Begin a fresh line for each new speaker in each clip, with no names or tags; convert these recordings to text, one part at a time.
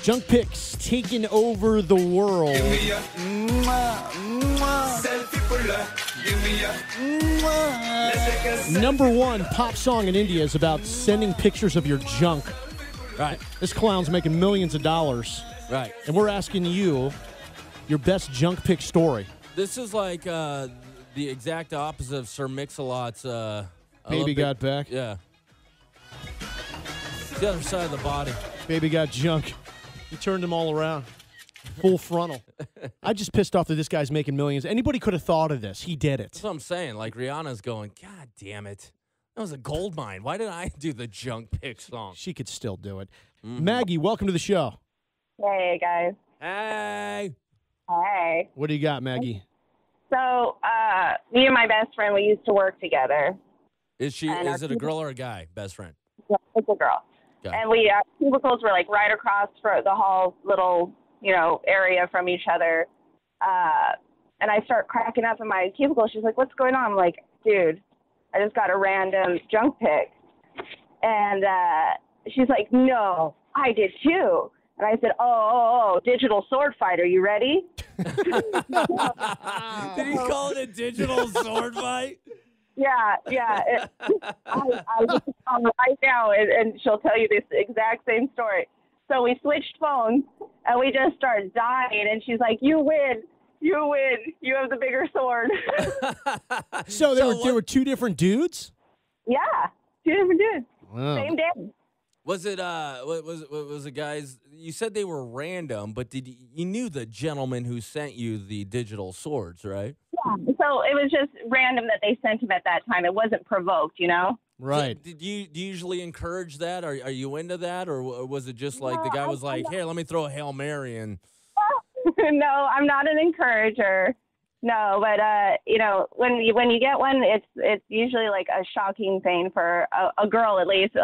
Junk pics taking over the world.
Give me a selfie puller. Give me a let's take a selfie.
Number one pop song in India is about sending pictures of your junk.
Right.
This clown's making millions of dollars.
Right.
And we're asking you your best junk pic story.
This is like the exact opposite of Sir Mix-a-Lot's
Baby got back.
Yeah. It's the other side of the body.
Baby got junk. He turned them all around. Full frontal. I just pissed off that this guy's making millions. Anybody could have thought of this. He did it.
That's what I'm saying. Like, Rihanna's going, God damn it. That was a gold mine. Why did I do the junk pic song?
She could still do it. Maggie, welcome to the show.
Hey, guys.
Hey.
Hey.
What do you got, Maggie?
So, me and my best friend, we used to work together.
Is it a girl or a guy, best friend?
Yeah, it's a girl.
Okay.
And we, cubicles were like right across for the hall, little, area from each other. And I start cracking up in my cubicle. She's like, what's going on? I'm like, dude, I just got a random junk pic. And she's like, no, I did too. And I said, oh, digital sword fighter, you ready?
Did he call it a digital sword fight?
Yeah. I just call her right now, and she'll tell you this exact same story. So we switched phones, and we just started dying, and she's like, you win. You have the bigger sword.
So there were two different dudes?
Yeah, two different dudes.
Wow.
Same day.
Was it what was it, guys? You said they were random, but you knew the gentleman who sent you the digital swords, right?
Yeah. So it was just random that they sent him at that time. It wasn't provoked,
Right.
Do you usually encourage that? Are you into that, or was it just like the guy was like, "Here, let me throw a Hail Mary," and
No, I'm not an encourager. No, but when you get one, it's usually like a shocking thing for a girl, at least.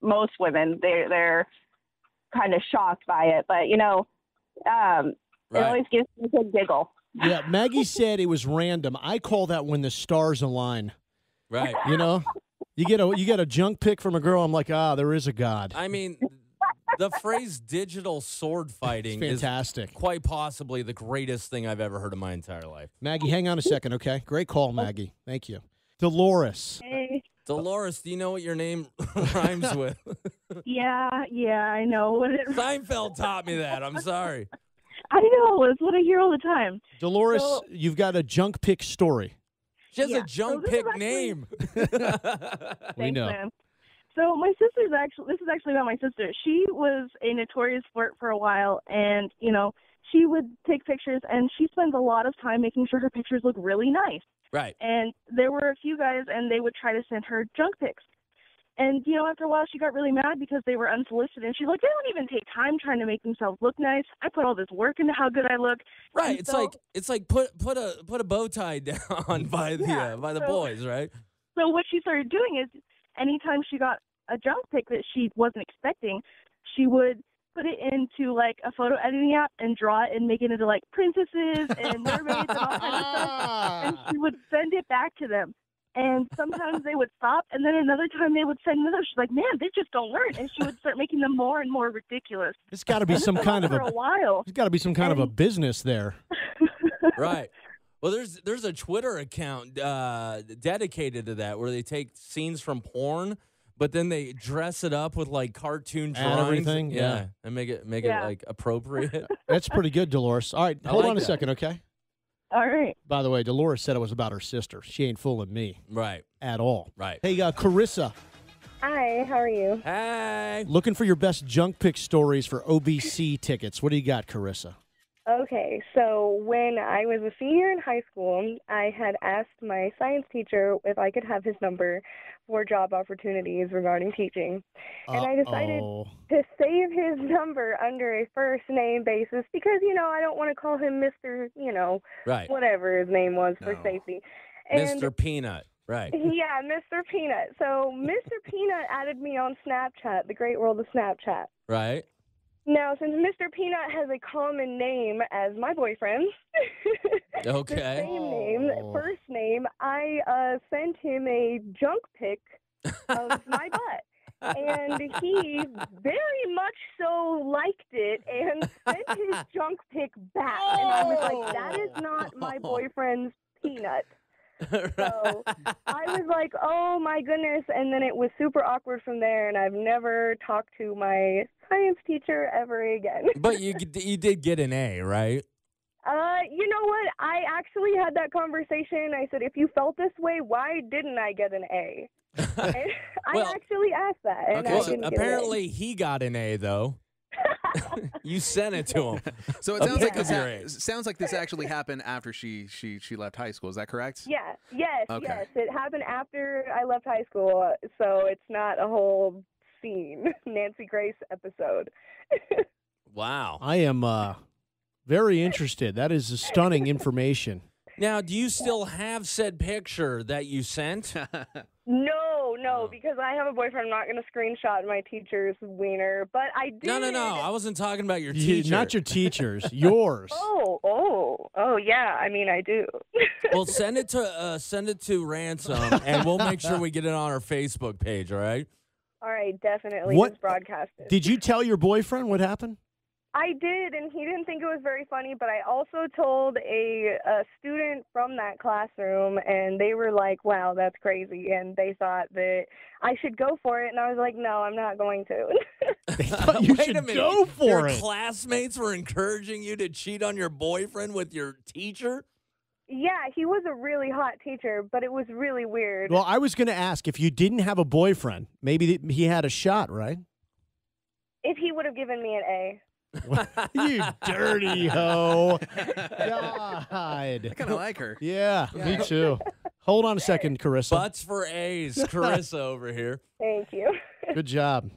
Most women, they're kind of shocked by it, but it always gives me a good giggle.
Yeah, Maggie said it was random. I call that when the stars align.
right?
You get a junk pic from a girl. I'm like, there is a God.
I mean, the phrase "digital sword fighting"
It's fantastic.
is quite possibly the greatest thing I've ever heard in my entire life.
Maggie, hang on a second, okay? Great call, Maggie. Thank you. Dolores.
Hey.
Dolores, do you know what your name rhymes with?
Yeah, I know what it.
Seinfeld taught me that. I'm sorry.
I know, it's what I hear all the time.
Dolores, you've got a junk pic story.
She has a junk pic name.
We know.
Man. So this is actually about my sister. She was a notorious flirt for a while, and she would take pictures, and she spends a lot of time making sure her pictures look really nice.
Right.
And there were a few guys, and they would try to send her junk pics. And, after a while, she got really mad because they were unsolicited. And she's like, they don't even take time trying to make themselves look nice. I put all this work into how good I look.
Right.
And
It's like put a bow tie down by the boys, right?
So what she started doing is anytime she got a junk pic that she wasn't expecting, she would put it into like a photo editing app and draw it and make it into like princesses and mermaids and all kinds of stuff. And she would send it back to them. And sometimes they would stop, and then another time they would send another. She's like, man, they just don't learn. And she would start making them more and more ridiculous.
There's got to be some kind of
for a while.
There's got to be some kind of a business there.
Right. Well, there's a Twitter account dedicated to that where they take scenes from porn, but then they dress it up with like cartoon drawings
And everything, yeah.
and make it like appropriate.
That's pretty good, Dolores. All right, hold on a second, okay?
All right.
By the way, Dolores said it was about her sister. She ain't fooling me.
Right.
At all.
Right.
Hey, Karissa.
Hi, how are you?
Hey.
Looking for your best junk pic stories for OBC tickets. What do you got, Karissa?
Okay, so when I was a senior in high school, I had asked my science teacher if I could have his number for job opportunities regarding teaching. And I decided to save his number under a first name basis because, I don't want to call him Mr.,
right.
whatever his name was for safety. And
Mr. Peanut. Right.
Yeah, Mr. Peanut. So Mr. Peanut added me on Snapchat, the great world of Snapchat.
Right.
Now, since Mr. Peanut has a common name as my boyfriend,
okay,
the same name, first name, I sent him a junk pic of my butt. And he very much so liked it and sent his junk pic back. And I was like, that is not my boyfriend's peanut. So I was like, oh my goodness. And then it was super awkward from there, and I've never talked to my science teacher ever again.
But you did get an A, right?
You know what? I actually had that conversation. I said, if you felt this way, why didn't I get an A? I actually asked that. And
Okay,
I
so
didn't
apparently he got an A, though. You sent it to him.
So it sounds like this actually happened after she left high school. Is that correct?
Yeah. Yes.
Okay.
Yes. It happened after I left high school, so it's not a whole scene Nancy Grace episode.
Wow.
I am very interested. That is stunning information.
Now, do you still have said picture that you sent?
No, because I have a boyfriend. I'm not going to screenshot my teacher's wiener, but I did.
No. I wasn't talking about your teacher.
Not your teacher's, yours.
Oh, yeah. I mean, I do.
Well, send it to Ransom, and we'll make sure we get it on our Facebook page. All right.
All right, definitely.
What
Just broadcast it.
did you tell your boyfriend what happened?
I did, and he didn't think it was very funny, but I also told a student from that classroom, and they were like, wow, that's crazy, and they thought that I should go for it, and I was like, no, I'm not going to.
They thought you
Wait
should
a minute.
go for
your
it.
Classmates were encouraging you to cheat on your boyfriend with your teacher?
Yeah, he was a really hot teacher, but it was really weird.
Well, I was going to ask, if you didn't have a boyfriend, maybe he had a shot, right?
If he would have given me an A.
You dirty hoe. God.
I kind of like her.
Yeah, me too. Hold on a second, Karissa.
Butts for A's. Karissa over here.
Thank you.
Good job.